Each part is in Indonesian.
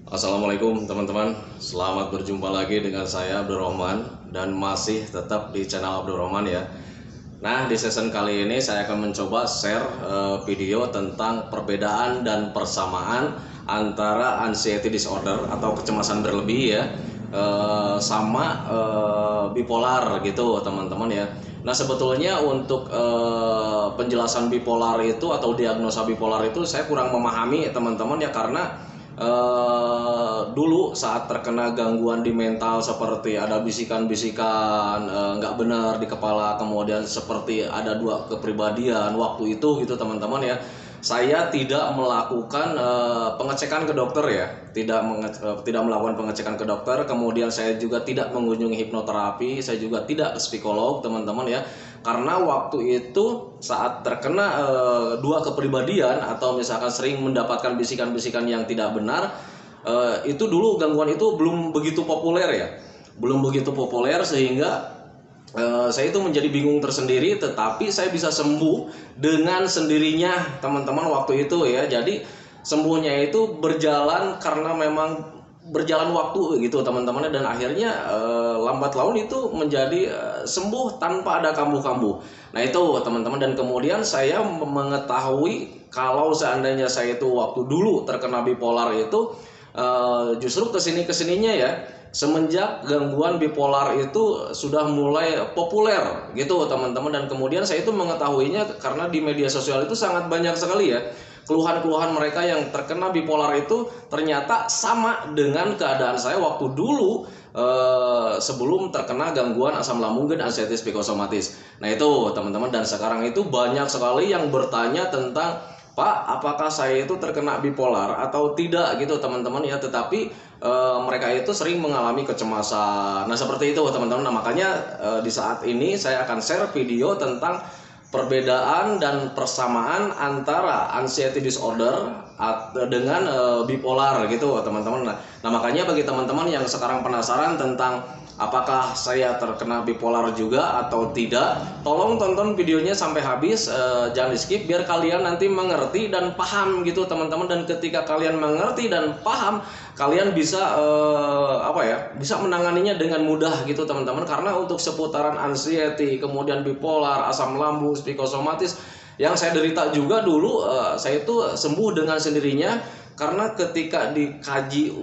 Assalamualaikum teman-teman, selamat berjumpa lagi dengan saya Abdurrahman dan masih tetap di channel Abdurrahman ya. Nah, di season kali ini saya akan mencoba share video tentang perbedaan dan persamaan antara anxiety disorder atau kecemasan berlebih ya, sama bipolar gitu teman-teman ya. Nah, sebetulnya untuk penjelasan bipolar itu atau diagnosa bipolar itu saya kurang memahami teman-teman ya, karena dulu saat terkena gangguan di mental seperti ada bisikan-bisikan nggak benar di kepala, kemudian seperti ada dua kepribadian waktu itu gitu teman-teman ya, saya tidak melakukan pengecekan ke dokter ya, tidak melakukan pengecekan ke dokter, kemudian saya juga tidak mengunjungi hipnoterapi, saya juga tidak ke psikolog teman-teman ya, karena waktu itu saat terkena dua kepribadian atau misalkan sering mendapatkan bisikan-bisikan yang tidak benar, itu dulu gangguan itu belum begitu populer ya, belum begitu populer sehingga saya itu menjadi bingung tersendiri, tetapi saya bisa sembuh dengan sendirinya teman-teman waktu itu ya. Jadi sembuhnya itu berjalan karena memang berjalan waktu gitu teman-teman, dan akhirnya lambat laun itu menjadi sembuh tanpa ada kambuh-kambuh. Nah itu teman-teman, dan kemudian saya mengetahui kalau seandainya saya itu waktu dulu terkena bipolar itu justru kesininya ya, semenjak gangguan bipolar itu sudah mulai populer gitu teman-teman, dan kemudian saya itu mengetahuinya karena di media sosial itu sangat banyak sekali ya keluhan-keluhan mereka yang terkena bipolar itu ternyata sama dengan keadaan saya waktu dulu sebelum terkena gangguan asam lambung dan anxiety psikosomatis. Nah itu teman-teman, dan sekarang itu banyak sekali yang bertanya tentang, Pak, apakah saya itu terkena bipolar atau tidak gitu teman-teman ya, tetapi mereka itu sering mengalami kecemasan. Nah seperti itu teman-teman. Nah makanya di saat ini saya akan share video tentang perbedaan dan persamaan antara anxiety disorder dengan bipolar gitu teman-teman. Nah makanya bagi teman-teman yang sekarang penasaran tentang apakah saya terkena bipolar juga atau tidak, tolong tonton videonya sampai habis, jangan di skip biar kalian nanti mengerti dan paham gitu teman-teman. Dan ketika kalian mengerti dan paham, kalian bisa bisa menanganinya dengan mudah gitu teman-teman. Karena untuk seputaran anxiety, kemudian bipolar, asam lambung, psikosomatis yang saya derita juga dulu, saya itu sembuh dengan sendirinya karena ketika dikaji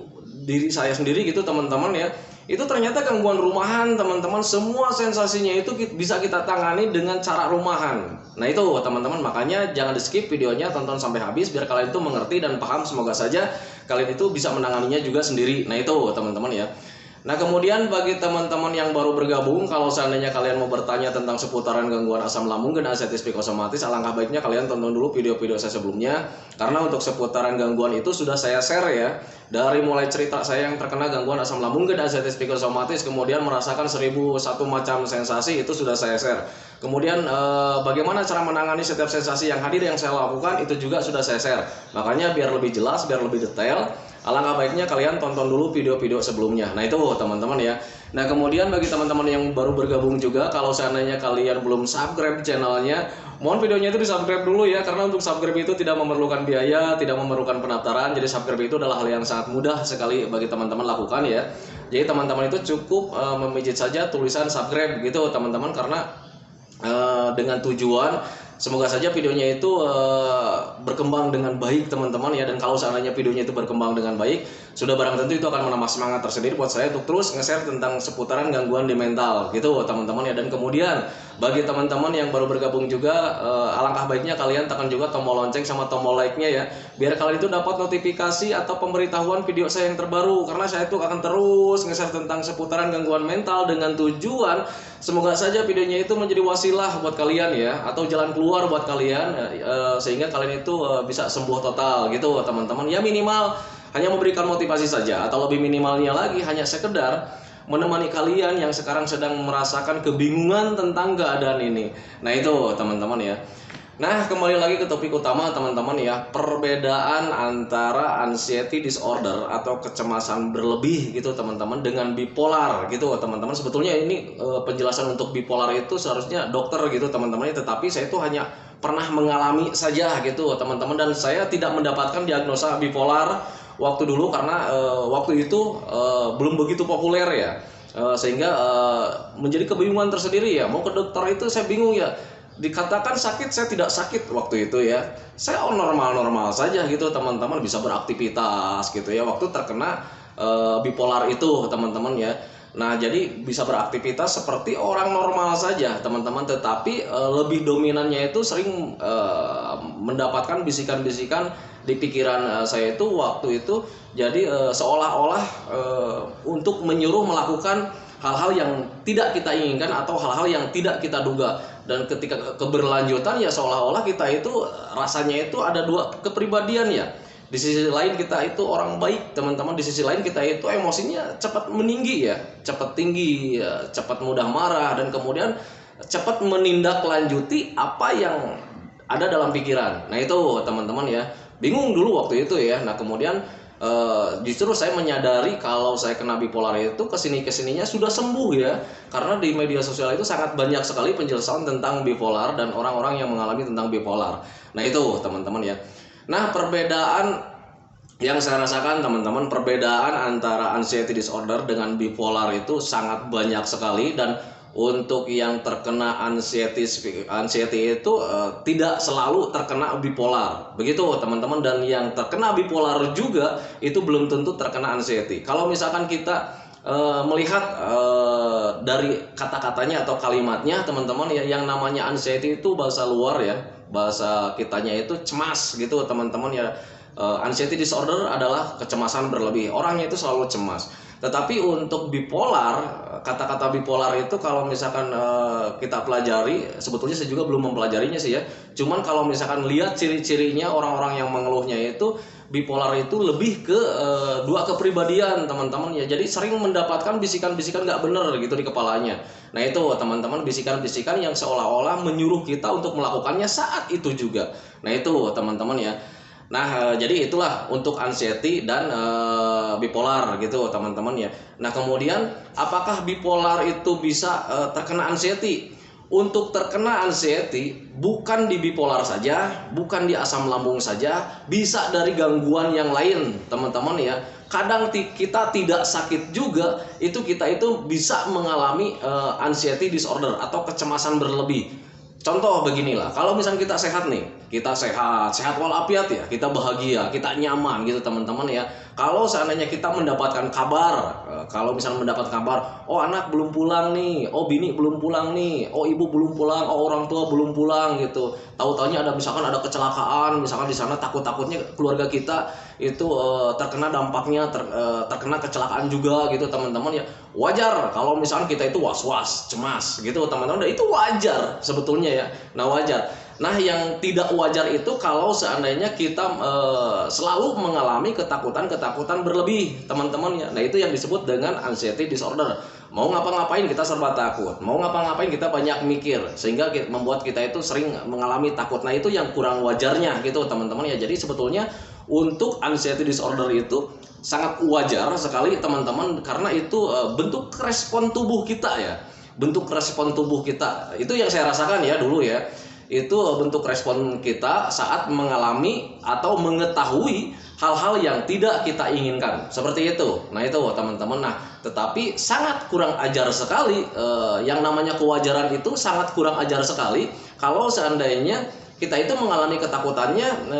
diri saya sendiri gitu teman-teman ya, itu ternyata gangguan rumahan teman-teman. Semua sensasinya itu bisa kita tangani dengan cara rumahan. Nah itu teman-teman, makanya jangan di skip videonya, tonton sampai habis biar kalian itu mengerti dan paham. Semoga saja kalian itu bisa menanganinya juga sendiri. Nah itu teman-teman ya. Nah kemudian bagi teman-teman yang baru bergabung, kalau seandainya kalian mau bertanya tentang seputaran gangguan asam lambung dan anxiety psikosomatis, alangkah baiknya kalian tonton dulu video-video saya sebelumnya. Karena untuk seputaran gangguan itu sudah saya share ya, dari mulai cerita saya yang terkena gangguan asam lambung dan anxiety psikosomatis, kemudian merasakan 1001 macam sensasi, itu sudah saya share. Kemudian bagaimana cara menangani setiap sensasi yang hadir yang saya lakukan, itu juga sudah saya share. Makanya biar lebih jelas, biar lebih detail, alangkah baiknya kalian tonton dulu video-video sebelumnya. Nah itu teman-teman ya. Nah kemudian bagi teman-teman yang baru bergabung juga, kalau seandainya kalian belum subscribe channelnya, mohon videonya itu di subscribe dulu ya, karena untuk subscribe itu tidak memerlukan biaya, tidak memerlukan pendaftaran. Jadi subscribe itu adalah hal yang sangat mudah sekali bagi teman-teman lakukan ya. Jadi teman-teman itu cukup memijit saja tulisan subscribe gitu teman-teman, karena dengan tujuan semoga saja videonya itu berkembang dengan baik teman-teman ya. Dan kalau seandainya videonya itu berkembang dengan baik, sudah barang tentu itu akan menambah semangat tersendiri buat saya untuk terus nge-share tentang seputaran gangguan di mental gitu teman-teman ya. Dan kemudian bagi teman-teman yang baru bergabung juga, alangkah baiknya kalian tekan juga tombol lonceng sama tombol like-nya ya, biar kalian itu dapat notifikasi atau pemberitahuan video saya yang terbaru. Karena saya itu akan terus nge-share tentang seputaran gangguan mental dengan tujuan semoga saja videonya itu menjadi wasilah buat kalian ya, atau jalan keluar buat kalian, sehingga kalian itu bisa sembuh total gitu teman-teman ya. Minimal hanya memberikan motivasi saja, atau lebih minimalnya lagi hanya sekedar menemani kalian yang sekarang sedang merasakan kebingungan tentang keadaan ini. Nah itu teman-teman ya. Nah kembali lagi ke topik utama teman-teman ya, perbedaan antara anxiety disorder atau kecemasan berlebih gitu teman-teman dengan bipolar gitu teman-teman. Sebetulnya ini penjelasan untuk bipolar itu seharusnya dokter gitu teman-teman, tetapi saya itu hanya pernah mengalami saja gitu teman-teman, dan saya tidak mendapatkan diagnosa bipolar waktu dulu karena waktu itu belum begitu populer ya. Sehingga menjadi kebingungan tersendiri ya, mau ke dokter itu saya bingung ya, dikatakan sakit saya tidak sakit waktu itu ya, saya normal-normal saja gitu teman-teman, bisa beraktivitas gitu ya waktu terkena bipolar itu teman-teman ya. Nah jadi bisa beraktivitas seperti orang normal saja teman-teman, tetapi lebih dominannya itu sering mendapatkan bisikan-bisikan di pikiran saya itu waktu itu. Jadi seolah-olah untuk menyuruh melakukan hal-hal yang tidak kita inginkan atau hal-hal yang tidak kita duga. Dan ketika keberlanjutan ya seolah-olah kita itu rasanya itu ada dua kepribadian ya. Di sisi lain kita itu orang baik teman-teman, di sisi lain kita itu emosinya cepat meninggi ya, cepat tinggi ya, cepat mudah marah, dan kemudian cepat menindaklanjuti apa yang ada dalam pikiran. Nah itu teman-teman ya, bingung dulu waktu itu ya. Nah kemudian justru saya menyadari kalau saya kena bipolar itu kesininya sudah sembuh ya, karena di media sosial itu sangat banyak sekali penjelasan tentang bipolar dan orang-orang yang mengalami tentang bipolar. Nah itu teman-teman ya. Nah perbedaan yang saya rasakan teman-teman, perbedaan antara anxiety disorder dengan bipolar itu sangat banyak sekali. Dan untuk yang terkena anxiety itu tidak selalu terkena bipolar, begitu teman-teman. Dan yang terkena bipolar juga itu belum tentu terkena anxiety. Kalau misalkan kita melihat dari kata-katanya atau kalimatnya teman-teman ya, yang namanya anxiety itu bahasa luar ya, bahasa kitanya itu cemas gitu teman-teman ya. Anxiety disorder adalah kecemasan berlebih, orangnya itu selalu cemas. Tetapi untuk bipolar, kata-kata bipolar itu kalau misalkan kita pelajari, sebetulnya saya juga belum mempelajarinya sih ya. Cuman kalau misalkan lihat ciri-cirinya orang-orang yang mengeluhnya itu, bipolar itu lebih ke dua kepribadian teman-teman ya. Jadi sering mendapatkan bisikan-bisikan nggak bener gitu di kepalanya. Nah itu teman-teman, bisikan-bisikan yang seolah-olah menyuruh kita untuk melakukannya saat itu juga. Nah itu teman-teman ya. Nah jadi itulah untuk anxiety dan bipolar gitu teman-teman ya. Nah kemudian apakah bipolar itu bisa terkena anxiety? Untuk terkena anxiety bukan di bipolar saja, bukan di asam lambung saja, bisa dari gangguan yang lain teman-teman ya. Kadang kita tidak sakit juga, itu kita itu bisa mengalami anxiety disorder atau kecemasan berlebih. Contoh beginilah, kalau misalnya kita sehat nih, kita sehat walafiat ya, kita bahagia, kita nyaman gitu teman-teman ya. Kalau seandainya kita mendapatkan kabar, kalau misalnya mendapat kabar, oh anak belum pulang nih, oh bini belum pulang nih, oh ibu belum pulang, oh orang tua belum pulang gitu. Tahu-taunya ada misalkan ada kecelakaan, misalkan di sana takut-takutnya keluarga kita itu terkena dampaknya, terkena kecelakaan juga gitu teman-teman ya. Wajar kalau misalkan kita itu was-was, cemas gitu teman-teman, dan itu wajar sebetulnya ya. Nah wajar. Nah yang tidak wajar itu kalau seandainya kita selalu mengalami ketakutan berlebih teman-teman ya. Nah itu yang disebut dengan anxiety disorder. Mau ngapa-ngapain kita serba takut, mau ngapa-ngapain kita banyak mikir, sehingga membuat kita itu sering mengalami takut. Nah itu yang kurang wajarnya gitu teman-teman ya. Jadi sebetulnya untuk anxiety disorder itu sangat wajar sekali teman-teman, karena itu bentuk respon tubuh kita ya. Bentuk respon tubuh kita itu yang saya rasakan ya dulu ya. Itu bentuk respon kita saat mengalami atau mengetahui hal-hal yang tidak kita inginkan, seperti itu. Nah itu teman-teman. Nah tetapi sangat kurang ajar sekali, yang namanya kewajaran itu sangat kurang ajar sekali kalau seandainya kita itu mengalami ketakutannya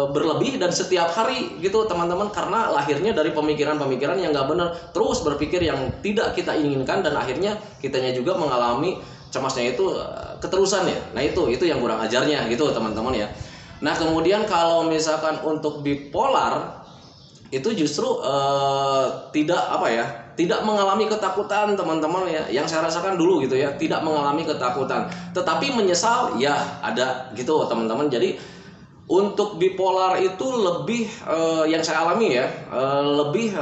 berlebih dan setiap hari gitu teman-teman, karena lahirnya dari pemikiran-pemikiran yang nggak benar, terus berpikir yang tidak kita inginkan, dan akhirnya kitanya juga mengalami cemasnya itu keterusan ya. Nah itu yang kurang ajarnya gitu teman-teman ya. Nah kemudian kalau misalkan untuk bipolar itu justru tidak mengalami ketakutan teman-teman ya. Yang saya rasakan dulu gitu ya, tidak mengalami ketakutan, tetapi menyesal ya ada gitu teman-teman. Jadi untuk bipolar itu lebih yang saya alami ya, lebih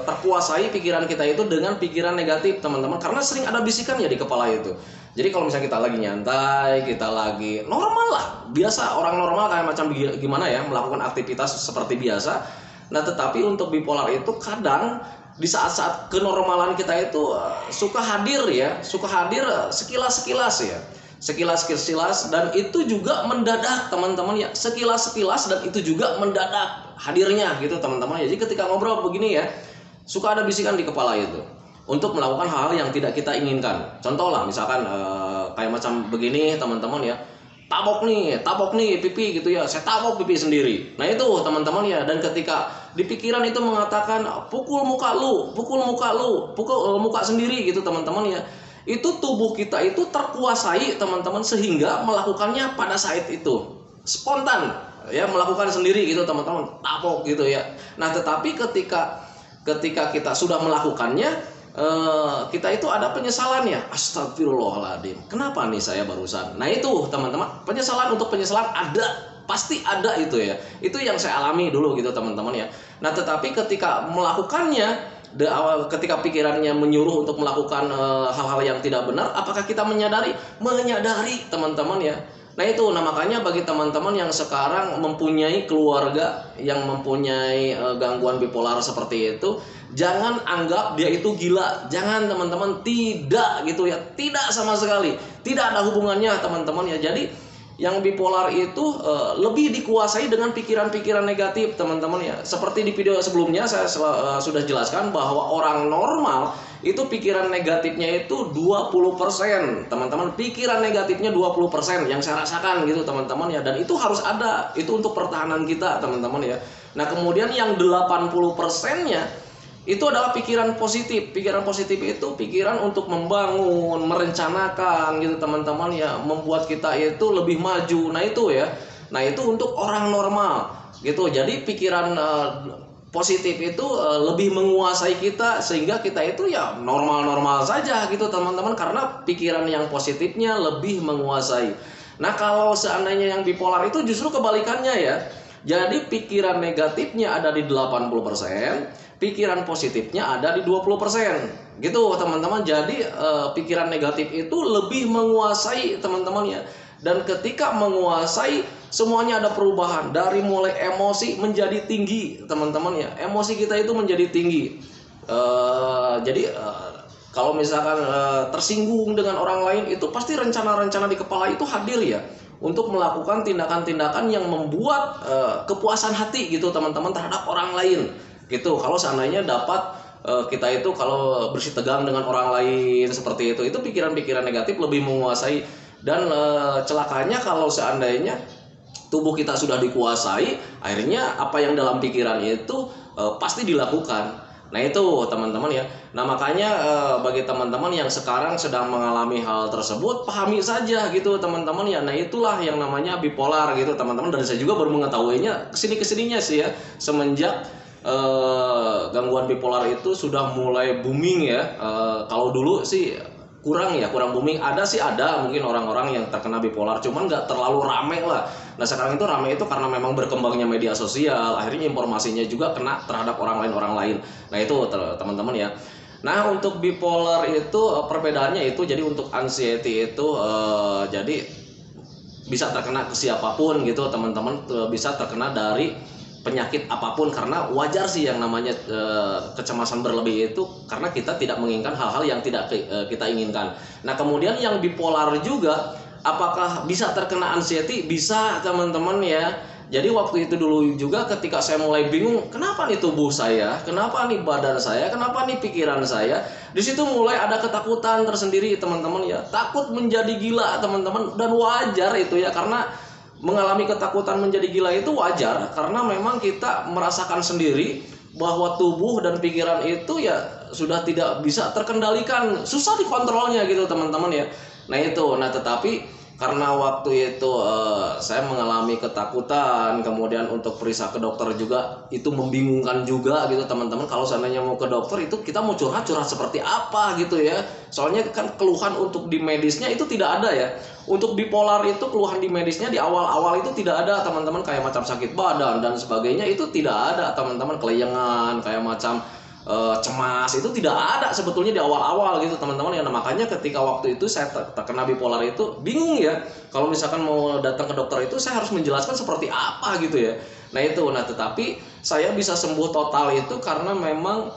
terkuasai pikiran kita itu dengan pikiran negatif teman-teman, karena sering ada bisikan ya di kepala itu. Jadi kalau misalnya kita lagi nyantai, kita lagi normal lah, biasa orang normal kayak macam gimana ya, melakukan aktivitas seperti biasa. Nah tetapi untuk bipolar itu kadang di saat-saat kenormalan kita itu suka hadir sekilas-sekilas ya. sekilas-sekilas, dan itu juga mendadak teman-teman ya, sekilas-sekilas dan itu juga mendadak hadirnya gitu teman-teman ya. Jadi ketika ngobrol begini ya, suka ada bisikan di kepala itu untuk melakukan hal yang tidak kita inginkan. Contoh lah misalkan kayak macam begini teman-teman ya, tabok nih pipi gitu ya, saya tabok pipi sendiri. Nah itu teman-teman ya, dan ketika di pikiran itu mengatakan pukul muka lu, pukul muka sendiri gitu teman-teman ya, itu tubuh kita itu terkuasai teman-teman, sehingga melakukannya pada saat itu spontan ya, melakukan sendiri gitu teman-teman, tabok gitu ya. Nah tetapi ketika kita sudah melakukannya, kita itu ada penyesalan ya, astagfirullahaladzim, kenapa nih saya barusan. Nah itu teman-teman, penyesalan ada, pasti ada itu ya, itu yang saya alami dulu gitu teman-teman ya. Nah tetapi ketika melakukannya, ketika pikirannya menyuruh untuk melakukan hal-hal yang tidak benar, apakah kita menyadari teman-teman ya. Nah itu, nah makanya bagi teman-teman yang sekarang mempunyai keluarga yang mempunyai gangguan bipolar seperti itu, jangan anggap dia itu gila, jangan teman-teman, tidak gitu ya, tidak sama sekali, tidak ada hubungannya teman-teman ya. Jadi yang bipolar itu lebih dikuasai dengan pikiran-pikiran negatif teman-teman ya. Seperti di video sebelumnya saya sudah jelaskan bahwa orang normal itu pikiran negatifnya itu 20%, teman-teman. Pikiran negatifnya 20% yang saya rasakan gitu teman-teman ya, dan itu harus ada, itu untuk pertahanan kita teman-teman ya. Nah kemudian yang 80%-nya itu adalah pikiran positif. Pikiran positif itu pikiran untuk membangun, merencanakan gitu teman-teman ya, membuat kita itu lebih maju. Nah itu ya, nah itu untuk orang normal gitu. Jadi pikiran positif itu lebih menguasai kita, sehingga kita itu ya normal-normal saja gitu teman-teman, karena pikiran yang positifnya lebih menguasai. Nah kalau seandainya yang bipolar itu justru kebalikannya ya. Jadi pikiran negatifnya ada di 80%, pikiran positifnya ada di 20%. Gitu teman-teman. Jadi pikiran negatif itu lebih menguasai teman-teman ya. Dan ketika menguasai, semuanya ada perubahan. Dari mulai emosi menjadi tinggi teman-teman ya. Emosi kita itu menjadi tinggi. Jadi kalau misalkan tersinggung dengan orang lain, itu pasti rencana-rencana di kepala itu hadir ya, untuk melakukan tindakan-tindakan yang membuat kepuasan hati gitu teman-teman terhadap orang lain gitu. Kalau seandainya dapat kita itu kalau bersih tegang dengan orang lain seperti itu pikiran-pikiran negatif lebih menguasai. Dan celakanya kalau seandainya tubuh kita sudah dikuasai, akhirnya apa yang dalam pikiran itu pasti dilakukan. Nah itu teman-teman ya. Nah makanya bagi teman-teman yang sekarang sedang mengalami hal tersebut, pahami saja gitu teman-teman ya. Nah itulah yang namanya bipolar gitu teman-teman. Dan saya juga baru mengetahuinya kesininya sih ya, semenjak gangguan bipolar itu sudah mulai booming ya. Kalau dulu sih kurang booming. Ada mungkin orang-orang yang terkena bipolar, cuman nggak terlalu rame lah. Nah sekarang itu rame itu karena memang berkembangnya media sosial, akhirnya informasinya juga kena terhadap orang lain. Nah itu teman-teman ya. Nah untuk bipolar itu perbedaannya itu, jadi untuk anxiety itu jadi bisa terkena ke siapapun gitu teman-teman, bisa terkena dari penyakit apapun, karena wajar sih yang namanya kecemasan berlebih itu karena kita tidak menginginkan hal-hal yang tidak kita inginkan. Nah kemudian yang bipolar juga, apakah bisa terkena anxiety? Bisa teman-teman ya. Jadi waktu itu dulu juga ketika saya mulai bingung, kenapa nih tubuh saya, kenapa nih badan saya, kenapa nih pikiran saya, di situ mulai ada ketakutan tersendiri teman-teman ya. Takut menjadi gila teman-teman, dan wajar itu ya, karena mengalami ketakutan menjadi gila itu wajar, karena memang kita merasakan sendiri bahwa tubuh dan pikiran itu ya sudah tidak bisa terkendalikan, susah dikontrolnya gitu teman-teman ya. Nah itu, nah tetapi karena waktu itu saya mengalami ketakutan, kemudian untuk periksa ke dokter juga itu membingungkan juga gitu teman-teman. Kalau seandainya mau ke dokter itu kita mau curhat seperti apa gitu ya. Soalnya kan keluhan untuk di medisnya itu tidak ada ya. Untuk bipolar itu keluhan di medisnya di awal-awal itu tidak ada teman-teman, kayak macam sakit badan dan sebagainya itu tidak ada teman-teman, kelayangan kayak macam cemas itu tidak ada sebetulnya di awal-awal gitu teman-teman ya. Nah, makanya ketika waktu itu saya terkena bipolar itu bingung ya, kalau misalkan mau datang ke dokter itu saya harus menjelaskan seperti apa gitu ya. Nah itu, nah tetapi saya bisa sembuh total itu karena memang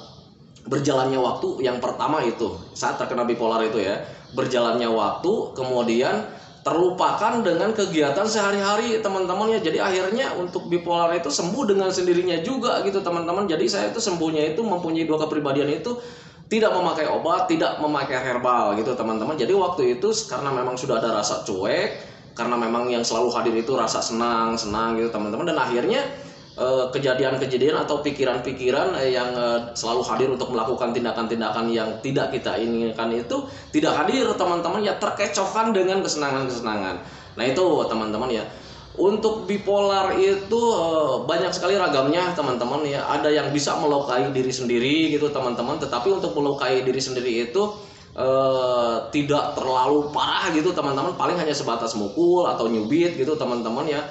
berjalannya waktu. Yang pertama itu saat terkena bipolar itu ya, berjalannya waktu, kemudian terlupakan dengan kegiatan sehari-hari teman-teman ya. Jadi akhirnya untuk bipolar itu sembuh dengan sendirinya juga gitu teman-teman. Jadi saya itu sembuhnya itu mempunyai dua kepribadian itu tidak memakai obat, tidak memakai herbal gitu teman-teman. Jadi waktu itu karena memang sudah ada rasa cuek, karena memang yang selalu hadir itu rasa senang gitu teman-teman, dan akhirnya kejadian-kejadian atau pikiran-pikiran yang selalu hadir untuk melakukan tindakan-tindakan yang tidak kita inginkan itu tidak hadir teman-teman ya, terkecohkan dengan kesenangan-kesenangan. Nah itu teman-teman ya, untuk bipolar itu banyak sekali ragamnya teman-teman ya. Ada yang bisa melukai diri sendiri gitu teman-teman, tetapi untuk melukai diri sendiri itu tidak terlalu parah gitu teman-teman, paling hanya sebatas mukul atau nyubit gitu teman-teman ya.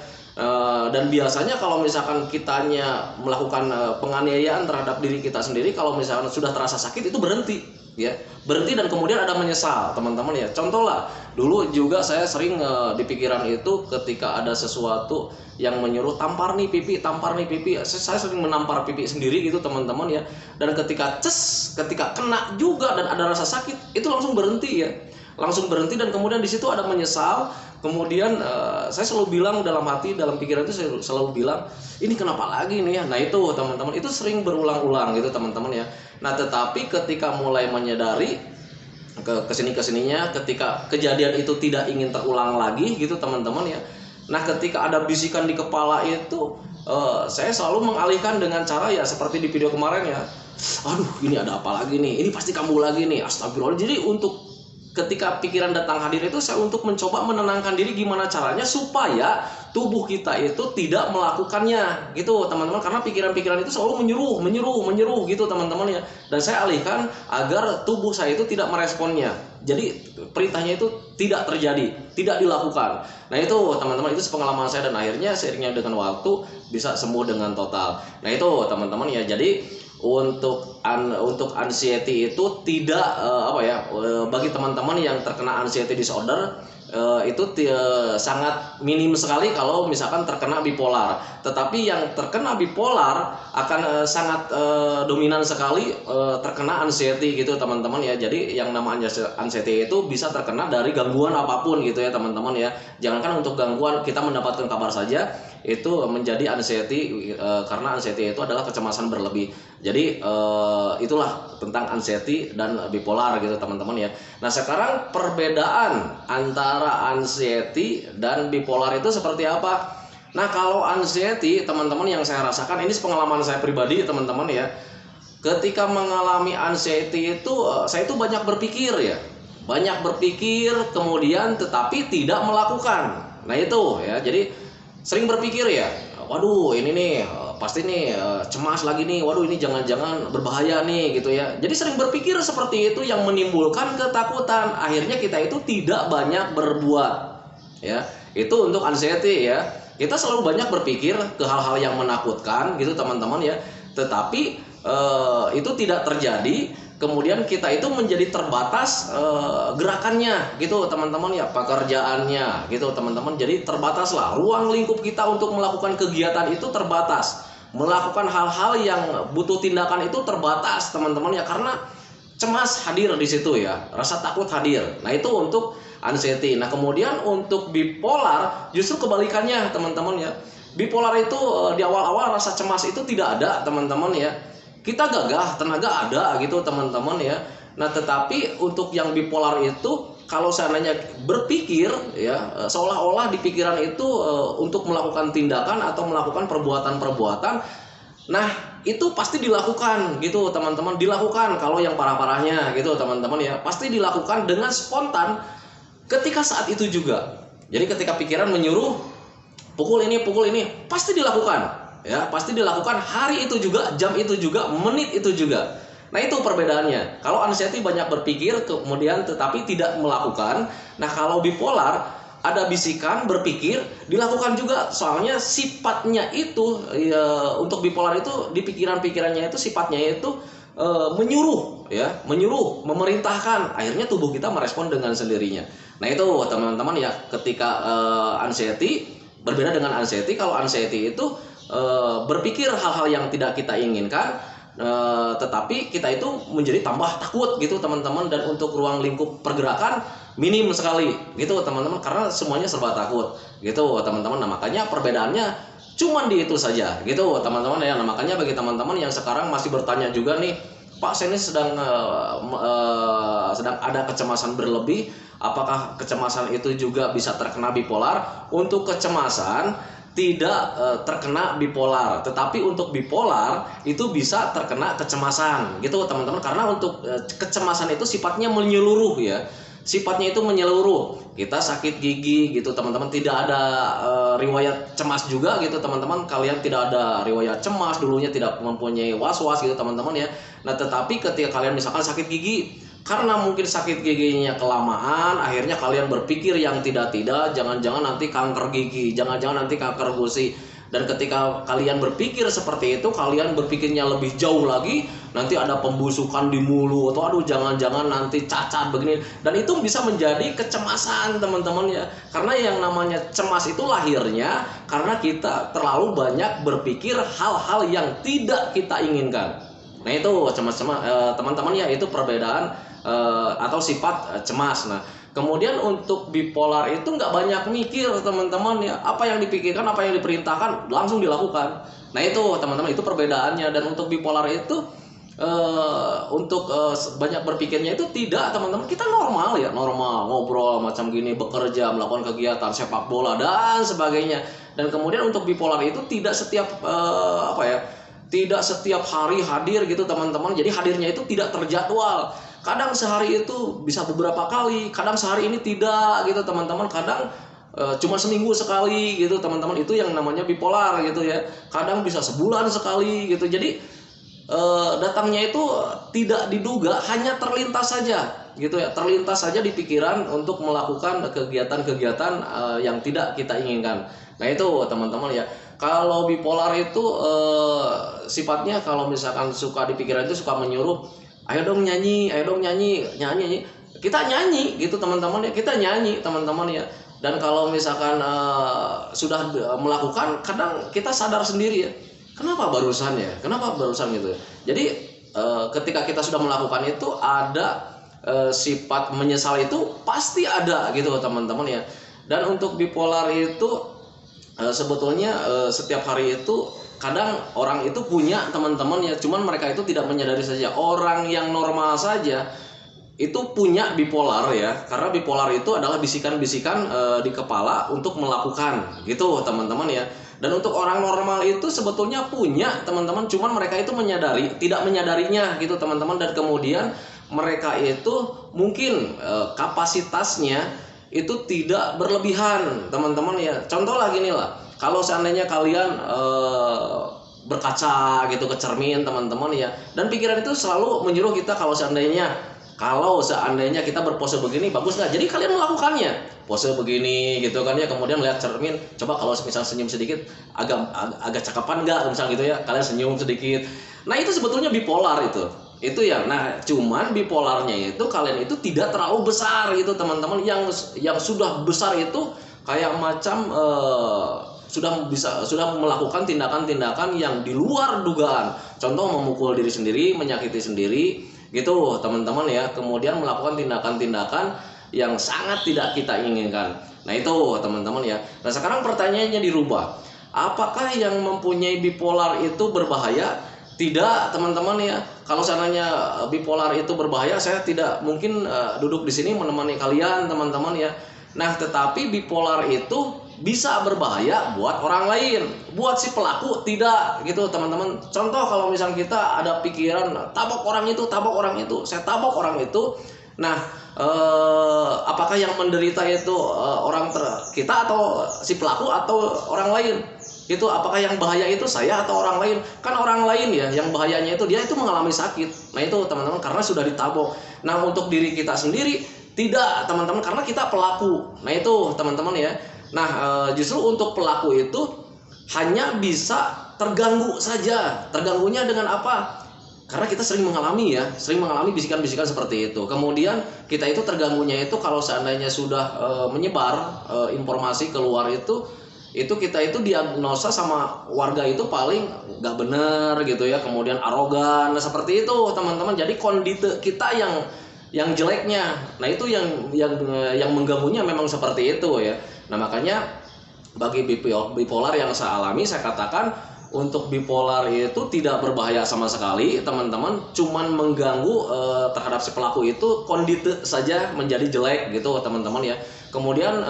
Dan biasanya kalau misalkan kitanya melakukan penganiayaan terhadap diri kita sendiri, kalau misalkan sudah terasa sakit itu berhenti ya, berhenti dan kemudian ada menyesal teman-teman ya. Contoh lah, dulu juga saya sering di pikiran itu ketika ada sesuatu yang menyuruh tampar nih pipi, saya sering menampar pipi sendiri gitu teman-teman ya. Dan ketika ketika kena juga dan ada rasa sakit, itu langsung berhenti ya, langsung berhenti, dan kemudian di situ ada menyesal. Kemudian saya selalu bilang dalam hati, dalam pikiran itu saya selalu bilang, ini kenapa lagi nih ya. Nah itu teman-teman, itu sering berulang-ulang gitu teman-teman ya. Nah tetapi ketika mulai menyadari kesininya, ketika kejadian itu tidak ingin terulang lagi gitu teman-teman ya. Nah ketika ada bisikan di kepala itu, saya selalu mengalihkan dengan cara ya seperti di video kemarin ya, aduh ini ada apa lagi nih, ini pasti kambuh lagi nih, astagfirullah. Jadi untuk ketika pikiran datang hadir itu saya untuk mencoba menenangkan diri gimana caranya supaya tubuh kita itu tidak melakukannya gitu teman-teman, karena pikiran-pikiran itu selalu menyuruh gitu teman-teman ya. Dan saya alihkan agar tubuh saya itu tidak meresponnya, jadi perintahnya itu tidak terjadi, tidak dilakukan. Nah itu teman-teman, itu pengalaman saya, dan akhirnya seiringnya dengan waktu bisa sembuh dengan total. Nah itu teman-teman ya, jadi untuk anxiety itu tidak bagi teman-teman yang terkena anxiety disorder itu sangat minim sekali kalau misalkan terkena bipolar. Tetapi yang terkena bipolar akan sangat dominan sekali terkena anxiety gitu teman-teman ya. Jadi yang namanya anxiety itu bisa terkena dari gangguan apapun gitu ya teman-teman ya. Jangankan untuk gangguan kita mendapatkan kabar saja itu menjadi anxiety, karena anxiety itu adalah kecemasan berlebih. Jadi itulah tentang anxiety dan bipolar gitu teman-teman ya. Nah sekarang perbedaan antara anxiety dan bipolar itu seperti apa? Nah kalau anxiety teman-teman yang saya rasakan, ini pengalaman saya pribadi teman-teman ya. Ketika mengalami anxiety itu saya itu banyak berpikir ya, kemudian tetapi tidak melakukan. Nah itu ya, jadi sering berpikir ya, waduh ini nih pasti nih cemas lagi nih, waduh ini jangan-jangan berbahaya nih gitu ya. Jadi sering berpikir seperti itu yang menimbulkan ketakutan. Akhirnya kita itu tidak banyak berbuat ya. Itu untuk anxiety ya. Kita selalu banyak berpikir ke hal-hal yang menakutkan gitu teman-teman ya. Tetapi itu tidak terjadi. Kemudian kita itu menjadi terbatas gerakannya gitu teman-teman ya, pekerjaannya gitu teman-teman. Jadi terbatas lah, ruang lingkup kita untuk melakukan kegiatan itu terbatas, melakukan hal-hal yang butuh tindakan itu terbatas teman-teman ya, karena cemas hadir di situ ya, rasa takut hadir. Nah itu untuk anxiety. Nah kemudian untuk bipolar justru kebalikannya teman-teman ya. Bipolar itu di awal-awal rasa cemas itu tidak ada teman-teman ya. Kita gagah, tenaga ada gitu teman-teman ya. Nah tetapi untuk yang bipolar itu kalau seandainya berpikir ya, seolah-olah di pikiran itu untuk melakukan tindakan atau melakukan perbuatan-perbuatan, nah itu pasti dilakukan gitu teman-teman, dilakukan kalau yang parah-parahnya gitu teman-teman ya, pasti dilakukan dengan spontan ketika saat itu juga. Jadi ketika pikiran menyuruh pukul ini pasti dilakukan ya, pasti dilakukan hari itu juga, jam itu juga, menit itu juga. Nah itu perbedaannya. Kalau anxiety banyak berpikir kemudian tetapi tidak melakukan. Nah kalau bipolar ada bisikan, berpikir, dilakukan juga. Soalnya sifatnya itu ya, untuk bipolar itu di pikiran-pikirannya itu sifatnya itu menyuruh ya, memerintahkan. Akhirnya tubuh kita merespon dengan sendirinya. Nah itu teman-teman ya, ketika anxiety berbeda dengan anxiety. Kalau anxiety itu berpikir hal-hal yang tidak kita inginkan, tetapi kita itu menjadi tambah takut gitu teman-teman, dan untuk ruang lingkup pergerakan minim sekali gitu teman-teman, karena semuanya serba takut gitu teman-teman. Nah makanya perbedaannya cuman di itu saja gitu teman-teman ya. Nah makanya bagi teman-teman yang sekarang masih bertanya juga nih, Pak, saya ini sedang ada kecemasan berlebih, apakah kecemasan itu juga bisa terkena bipolar? Untuk kecemasan tidak terkena bipolar, tetapi untuk bipolar itu bisa terkena kecemasan gitu teman-teman, karena untuk kecemasan itu sifatnya menyeluruh ya, sifatnya itu menyeluruh. Kita sakit gigi gitu teman-teman, tidak ada riwayat cemas juga gitu teman-teman, kalian tidak ada riwayat cemas, dulunya tidak mempunyai was-was gitu teman-teman ya. Nah tetapi ketika kalian misalkan sakit gigi, karena mungkin sakit giginya kelamaan, akhirnya kalian berpikir yang tidak-tidak, jangan-jangan nanti kanker gigi, jangan-jangan nanti kanker gusi. Dan ketika kalian berpikir seperti itu, kalian berpikirnya lebih jauh lagi, nanti ada pembusukan di mulut, atau aduh jangan-jangan nanti cacat begini. Dan itu bisa menjadi kecemasan teman-teman ya. Karena yang namanya cemas itu lahirnya karena kita terlalu banyak berpikir hal-hal yang tidak kita inginkan. Nah itu cemas-cemas teman-teman ya, itu perbedaan atau sifat cemas. Nah kemudian untuk bipolar itu nggak banyak mikir teman-teman ya, apa yang dipikirkan, apa yang diperintahkan langsung dilakukan. Nah itu teman-teman, itu perbedaannya. Dan untuk bipolar itu untuk banyak berpikirnya itu tidak teman-teman, kita normal ya, normal ngobrol macam gini, bekerja, melakukan kegiatan sepak bola dan sebagainya. Dan kemudian untuk bipolar itu tidak setiap tidak setiap hari hadir gitu teman-teman, jadi hadirnya itu tidak terjadwal. Kadang sehari itu bisa beberapa kali, kadang sehari ini tidak gitu teman-teman, kadang cuma seminggu sekali gitu teman-teman. Itu yang namanya bipolar gitu ya. Kadang bisa sebulan sekali gitu. Jadi datangnya itu tidak diduga, hanya terlintas saja gitu ya, terlintas saja di pikiran untuk melakukan kegiatan-kegiatan yang tidak kita inginkan. Nah itu teman-teman ya. Kalau bipolar itu sifatnya kalau misalkan suka di pikiran itu suka menyuruh, ayo dong nyanyi, ayo dong nyanyi, nyanyi. Kita nyanyi gitu teman-teman ya, kita nyanyi teman-teman ya. Dan kalau misalkan sudah melakukan, kadang kita sadar sendiri ya, kenapa barusan ya, kenapa barusan gitu. Jadi ketika kita sudah melakukan itu, ada sifat menyesal itu pasti ada gitu teman-teman ya. Dan untuk bipolar itu sebetulnya setiap hari itu kadang orang itu punya teman-teman ya, cuman mereka itu tidak menyadari saja. Orang yang normal saja itu punya bipolar ya, karena bipolar itu adalah bisikan-bisikan di kepala untuk melakukan gitu teman-teman ya. Dan untuk orang normal itu sebetulnya punya teman-teman, cuman mereka itu tidak menyadarinya gitu teman-teman. Dan kemudian mereka itu mungkin kapasitasnya itu tidak berlebihan teman-teman ya. Contoh lah gini lah, kalau seandainya kalian berkaca gitu ke cermin teman-teman ya, dan pikiran itu selalu menyuruh kita kalau seandainya kita berpose begini bagus nggak, jadi kalian melakukannya pose begini gitu kan ya. Kemudian melihat cermin, coba kalau misalnya senyum sedikit agak cakapan nggak misalnya gitu ya, kalian senyum sedikit. Nah itu sebetulnya bipolar itu ya. Nah cuman bipolarnya itu kalian itu tidak terlalu besar gitu teman-teman. Yang sudah besar itu kayak macam sudah melakukan tindakan-tindakan yang di luar dugaan. Contoh memukul diri sendiri, menyakiti sendiri gitu teman-teman ya. Kemudian melakukan tindakan-tindakan yang sangat tidak kita inginkan. Nah itu teman-teman ya. Nah sekarang pertanyaannya dirubah, apakah yang mempunyai bipolar itu berbahaya? Tidak teman-teman ya. Kalau seandainya bipolar itu berbahaya, saya tidak mungkin duduk di sini menemani kalian teman-teman ya. Nah tetapi bipolar itu bisa berbahaya buat orang lain, buat si pelaku tidak gitu teman-teman. Contoh kalau misalnya kita ada pikiran tabok orang itu, saya tabok orang itu. Nah apakah yang menderita itu kita atau si pelaku atau orang lain? Itu apakah yang bahaya itu saya atau orang lain? Kan orang lain ya yang bahayanya itu, dia itu mengalami sakit. Nah itu teman-teman, karena sudah ditabok. Nah untuk diri kita sendiri tidak teman-teman, karena kita pelaku. Nah itu teman-teman ya. Nah justru untuk pelaku itu hanya bisa terganggu saja. Terganggunya dengan apa? Karena kita sering mengalami bisikan-bisikan seperti itu. Kemudian kita itu terganggunya itu kalau seandainya sudah menyebar informasi keluar itu, itu kita itu diagnosa sama warga itu paling nggak bener gitu ya, kemudian arogan, seperti itu teman-teman. Jadi kondite kita yang jeleknya, nah itu yang mengganggunya memang seperti itu ya. Nah makanya bagi bipolar yang saya alami, saya katakan untuk bipolar itu tidak berbahaya sama sekali teman-teman, cuman mengganggu terhadap si pelaku itu kondite saja menjadi jelek gitu teman-teman ya. Kemudian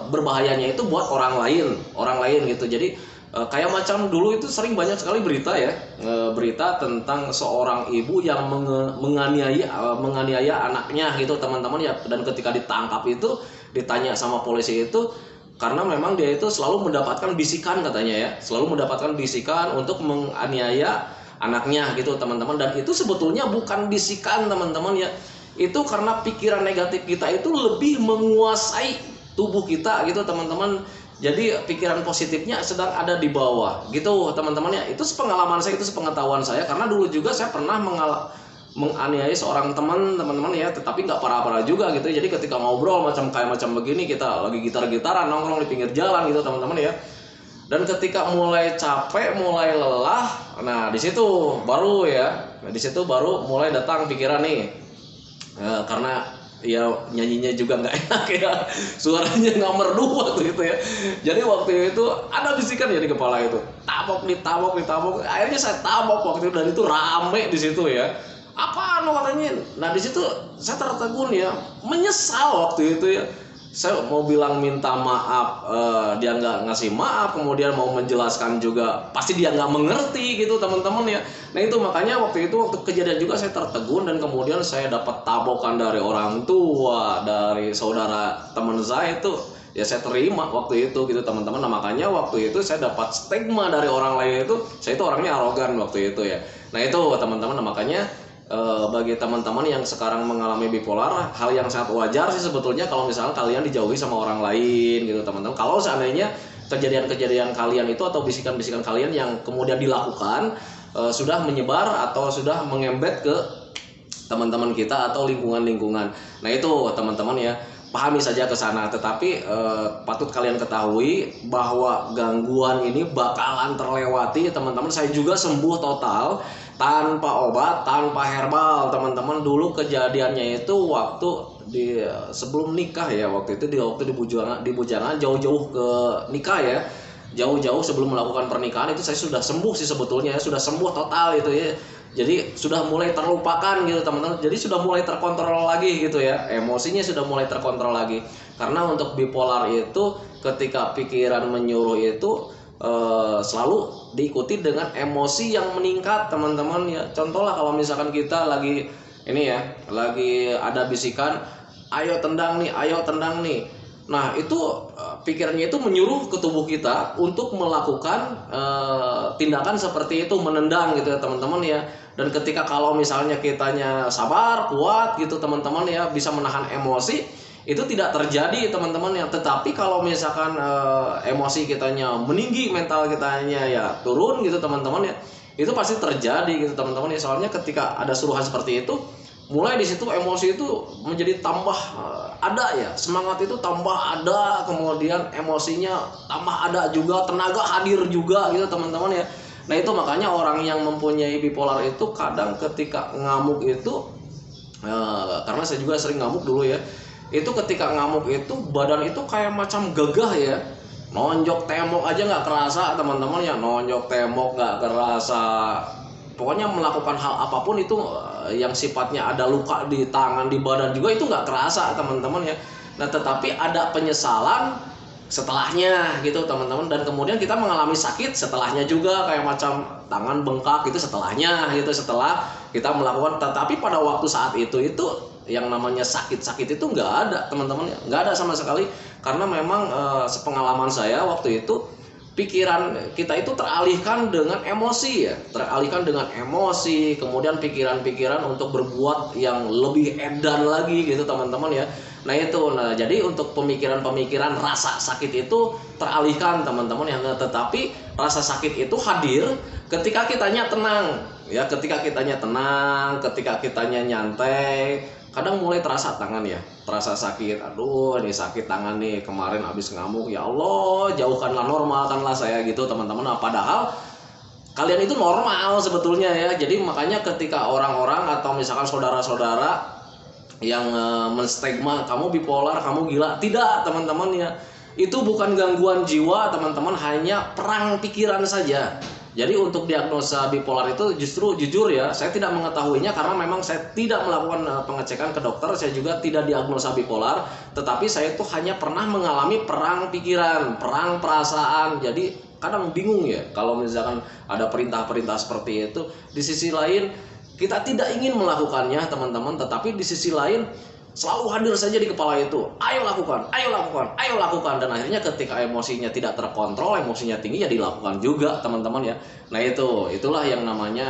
berbahayanya itu buat orang lain gitu. Jadi kayak macam dulu itu sering banyak sekali berita ya, berita tentang seorang ibu yang menganiaya anaknya gitu teman-teman ya. Dan ketika ditangkap itu ditanya sama polisi itu, karena memang dia itu selalu mendapatkan bisikan katanya ya, selalu mendapatkan bisikan untuk menganiaya anaknya gitu teman-teman. Dan itu sebetulnya bukan bisikan teman-teman ya, itu karena pikiran negatif kita itu lebih menguasai tubuh kita gitu teman-teman. Jadi pikiran positifnya sedang ada di bawah gitu teman-teman ya. Itu sepengalaman saya, itu sepengetahuan saya, karena dulu juga saya pernah menganiaya seorang teman-teman ya, tetapi nggak parah-parah juga gitu. Jadi ketika ngobrol macam begini, kita lagi gitar-gitaran nongkrong di pinggir jalan gitu teman-teman ya. Dan ketika mulai capek, mulai lelah, nah di situ baru mulai datang pikiran nih, karena ya nyanyinya juga nggak enak ya, suaranya nggak merdu waktu itu ya. Jadi waktu itu ada bisikan ya di kepala itu, tabok, akhirnya saya tabok waktu itu, dan itu rame di situ ya. Apaan katanya? Nah di situ saya tertegun ya, menyesal waktu itu ya. Saya mau bilang minta maaf, dia nggak ngasih maaf, kemudian mau menjelaskan juga pasti dia nggak mengerti gitu teman-teman ya. Nah itu makanya waktu kejadian juga saya tertegun, dan kemudian saya dapat tabokan dari orang tua, dari saudara teman saya itu ya, saya terima waktu itu gitu teman-teman. Nah makanya waktu itu saya dapat stigma dari orang lain itu, saya itu orangnya arogan waktu itu ya. Nah itu teman-teman, nah makanya bagi teman-teman yang sekarang mengalami bipolar, hal yang sangat wajar sih sebetulnya kalau misalnya kalian dijauhi sama orang lain gitu teman-teman. Kalau seandainya kejadian-kejadian kalian itu atau bisikan-bisikan kalian yang kemudian dilakukan sudah menyebar atau sudah mengembet ke teman-teman kita atau lingkungan-lingkungan. Nah itu teman-teman ya, pahami saja ke sana. Tetapi patut kalian ketahui bahwa gangguan ini bakalan terlewati teman-teman. Saya juga sembuh total tanpa obat, tanpa herbal teman-teman. Dulu kejadiannya itu waktu sebelum nikah ya, waktu itu di bujangan jauh-jauh ke nikah ya, jauh-jauh sebelum melakukan pernikahan itu saya sudah sembuh sih sebetulnya, sudah sembuh total itu ya. Jadi sudah mulai terlupakan gitu teman-teman. Jadi sudah mulai terkontrol lagi gitu ya, emosinya sudah mulai terkontrol lagi. Karena untuk bipolar itu ketika pikiran menyuruh itu selalu diikuti dengan emosi yang meningkat teman-teman ya. Contoh lah, kalau misalkan kita lagi lagi ada bisikan, ayo tendang nih. Nah itu pikirannya itu menyuruh ke tubuh kita untuk melakukan tindakan seperti itu, menendang gitu ya teman-teman ya. Dan ketika kalau misalnya kitanya sabar, kuat gitu teman-teman ya, bisa menahan emosi, itu tidak terjadi teman-teman ya. Tetapi kalau misalkan emosi kitanya meninggi, mental kitanya ya turun gitu teman-teman ya, itu pasti terjadi gitu teman-teman ya. Soalnya ketika ada suruhan seperti itu, mulai di situ emosi itu menjadi tambah ada ya, semangat itu tambah ada, kemudian emosinya tambah ada juga, tenaga hadir juga gitu teman-teman ya. Nah itu makanya orang yang mempunyai bipolar itu kadang ketika ngamuk itu, karena saya juga sering ngamuk dulu ya, itu ketika ngamuk itu badan itu kayak macam gagah ya, nonjok tembok aja nggak kerasa teman-teman ya, nonjok tembok nggak kerasa. Pokoknya melakukan hal apapun itu yang sifatnya ada luka di tangan, di badan juga itu nggak kerasa teman-teman ya. Nah tetapi ada penyesalan setelahnya gitu teman-teman, dan kemudian kita mengalami sakit setelahnya juga, kayak macam tangan bengkak gitu setelahnya gitu, setelah kita melakukan. Tetapi pada waktu saat itu yang namanya sakit itu nggak ada teman-teman ya, nggak ada sama sekali. Karena memang sepengalaman saya waktu itu, pikiran kita itu teralihkan dengan emosi ya, kemudian pikiran-pikiran untuk berbuat yang lebih edan lagi gitu teman-teman ya. Nah jadi untuk pemikiran rasa sakit itu teralihkan teman-teman ya. Tetapi rasa sakit itu hadir ketika kitanya tenang, ya ketika kitanya tenang, ketika kitanya nyantai. Kadang mulai terasa tangan ya, terasa sakit. Aduh, ini sakit tangan nih, kemarin habis ngamuk. Ya Allah, jauhkanlah, normalkanlah saya gitu teman-teman. Nah, padahal kalian itu normal sebetulnya ya. Jadi makanya ketika orang-orang atau misalkan saudara-saudara yang menstigma kamu bipolar, kamu gila, tidak teman-teman ya. Itu bukan gangguan jiwa teman-teman, hanya perang pikiran saja. Jadi untuk diagnosa bipolar itu justru jujur ya, saya tidak mengetahuinya karena memang saya tidak melakukan pengecekan ke dokter, saya juga tidak diagnosa bipolar, tetapi saya itu hanya pernah mengalami perang pikiran, perang perasaan. Jadi kadang bingung ya kalau misalkan ada perintah-perintah seperti itu. Di sisi lain kita tidak ingin melakukannya teman-teman, tetapi di sisi lain selalu hadir saja di kepala itu, ayo lakukan, ayo lakukan, ayo lakukan. Dan akhirnya ketika emosinya tidak terkontrol, emosinya tinggi, ya dilakukan juga teman-teman ya. Nah itulah yang namanya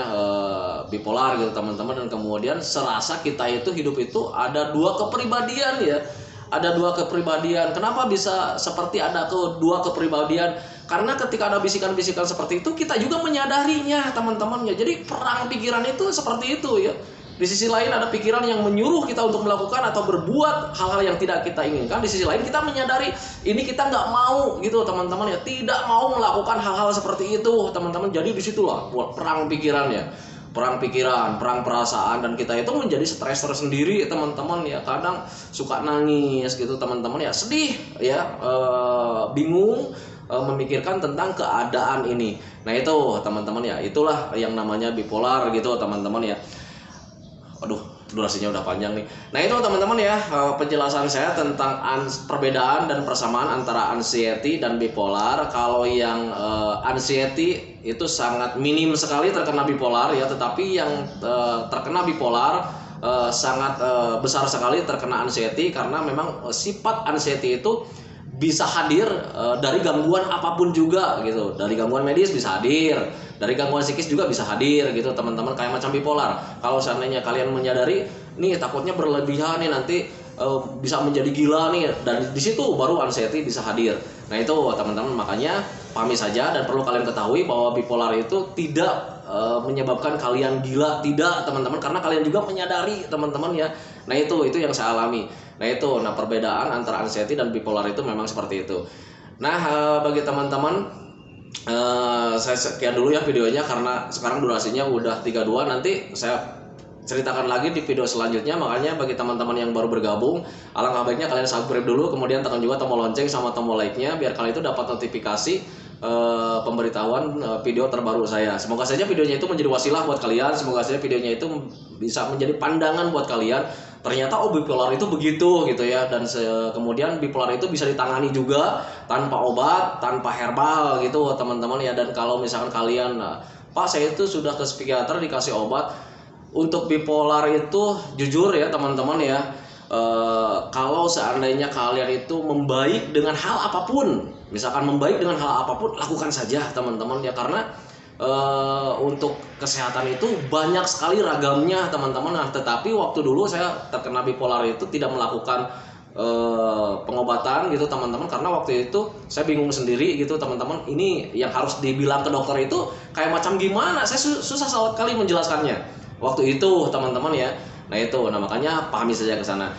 bipolar gitu teman-teman. Dan kemudian serasa kita itu hidup itu ada dua kepribadian ya, ada dua kepribadian. Kenapa bisa seperti ada dua kepribadian? Karena ketika ada bisikan-bisikan seperti itu, kita juga menyadarinya teman-teman ya. Jadi perang pikiran itu seperti itu ya. Di sisi lain ada pikiran yang menyuruh kita untuk melakukan atau berbuat hal-hal yang tidak kita inginkan. Di sisi lain kita menyadari ini kita nggak mau gitu teman-teman ya, tidak mau melakukan hal-hal seperti itu teman-teman. Jadi disitulah perang pikiran ya, perang pikiran, perang perasaan. Dan kita itu menjadi stres tersendiri teman-teman ya. Kadang suka nangis gitu teman-teman ya, sedih ya, bingung, memikirkan tentang keadaan ini. Nah itu teman-teman ya, itulah yang namanya bipolar gitu teman-teman ya. Aduh, durasinya udah panjang nih. Nah itu teman-teman ya, penjelasan saya tentang perbedaan dan persamaan antara anxiety dan bipolar. Kalau yang anxiety itu sangat minim sekali terkena bipolar ya, tetapi yang terkena bipolar sangat besar sekali terkena anxiety, karena memang sifat anxiety itu bisa hadir dari gangguan apapun juga gitu. Dari gangguan medis bisa hadir, dari gangguan psikis juga bisa hadir gitu teman-teman, kayak macam bipolar. Kalau seandainya kalian menyadari nih takutnya berlebihan nih nanti bisa menjadi gila nih, dan di situ baru anxiety bisa hadir. Nah itu teman-teman, makanya pahami saja dan perlu kalian ketahui bahwa bipolar itu tidak menyebabkan kalian gila, tidak teman-teman, karena kalian juga menyadari teman-teman ya. Nah itu yang saya alami. Nah perbedaan antara anxiety dan bipolar itu memang seperti itu. Nah bagi teman-teman, saya sekian dulu ya videonya, karena sekarang durasinya udah 32. Nanti saya ceritakan lagi di video selanjutnya. Makanya bagi teman-teman yang baru bergabung, alangkah baiknya kalian subscribe dulu, kemudian tekan juga tombol lonceng sama tombol like-nya, biar kalian itu dapat notifikasi pemberitahuan video terbaru saya. Semoga saja videonya itu menjadi wasilah buat kalian, semoga saja videonya itu bisa menjadi pandangan buat kalian. Ternyata bipolar itu begitu gitu ya, dan kemudian bipolar itu bisa ditangani juga tanpa obat, tanpa herbal gitu teman-teman ya. Dan kalau misalkan kalian, Pak saya itu sudah ke psikiater dikasih obat untuk bipolar itu, jujur ya teman-teman ya, kalau seandainya kalian itu membaik dengan hal apapun, misalkan membaik dengan hal apapun, lakukan saja teman-teman ya. Karena untuk kesehatan itu banyak sekali ragamnya teman-teman. Nah, tetapi waktu dulu saya terkena bipolar itu tidak melakukan pengobatan gitu teman-teman, karena waktu itu saya bingung sendiri gitu teman-teman. Ini yang harus dibilang ke dokter itu kayak macam gimana, saya susah sekali menjelaskannya waktu itu teman-teman ya. Nah makanya pahami saja ke sana.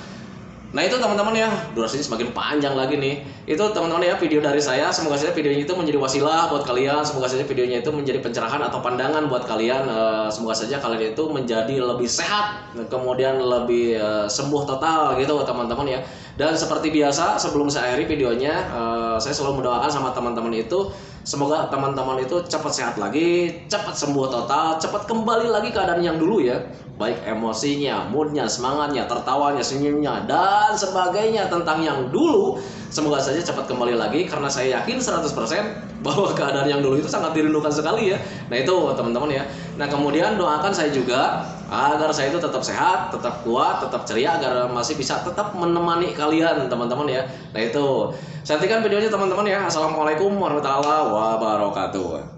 Nah itu teman-teman ya, durasinya semakin panjang lagi nih. Itu teman-teman ya video dari saya. Semoga saja videonya itu menjadi wasilah buat kalian. Semoga saja videonya itu menjadi pencerahan atau pandangan buat kalian. Semoga saja kalian itu menjadi lebih sehat, kemudian lebih sembuh total gitu teman-teman ya. Dan seperti biasa sebelum saya akhiri videonya, saya selalu mendoakan sama teman-teman itu, semoga teman-teman itu cepat sehat lagi, cepat sembuh total, cepat kembali lagi keadaan yang dulu ya. Baik emosinya, moodnya, semangatnya, tertawanya, senyumnya, dan sebagainya tentang yang dulu. Semoga saja cepat kembali lagi, karena saya yakin 100% bahwa keadaan yang dulu itu sangat dirindukan sekali ya. Nah itu teman-teman ya. Nah kemudian doakan saya juga agar saya itu tetap sehat, tetap kuat, tetap ceria, agar masih bisa tetap menemani kalian teman-teman ya. Nah itu, nantikan videonya teman-teman ya. Assalamualaikum warahmatullahi wabarakatuh.